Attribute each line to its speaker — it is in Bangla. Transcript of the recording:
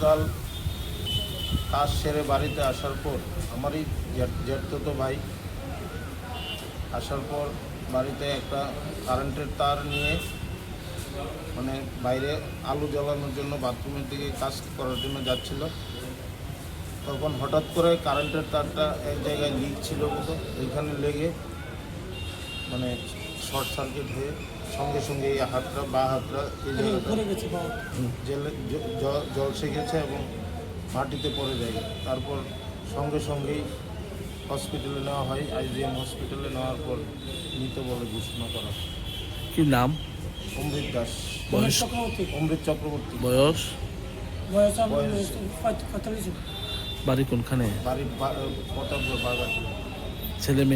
Speaker 1: গতকাল কাজ সেরে বাড়িতে আসার পর আমারই জ্যাঠতো ভাই আসার পর বাড়িতে একটা কারেন্টের তার নিয়ে মানে বাইরে আলু জ্বালানোর জন্য বাথরুমের দিকে কাজ করার জন্য যাচ্ছিল। তখন হঠাৎ করে কারেন্টের তারটা এক জায়গায় লিক ছিল মতো, ওইখানে লেগে মানে শর্ট সার্কিট হয়ে সঙ্গে সঙ্গে এই হাতটা হাতটা এই জায়গাটা জলসে গেছে এবং মাটিতে পড়ে যায়। তারপর সঙ্গে সঙ্গেই হসপিটালে নেওয়া হয়, IGM হসপিটালে নেওয়ার পর মৃত বলে ঘোষণা করা।
Speaker 2: কি নাম?
Speaker 1: অমৃত দাস।
Speaker 2: বয়স?
Speaker 1: অমৃত চক্রবর্তী।
Speaker 2: বয়স?
Speaker 3: বয়স
Speaker 1: বয়স
Speaker 3: 45।
Speaker 2: বাড়ি কোনখানে?
Speaker 1: বাড়ি প্রতাপগড় বাগাটি।
Speaker 2: ছেলে মেয়ে?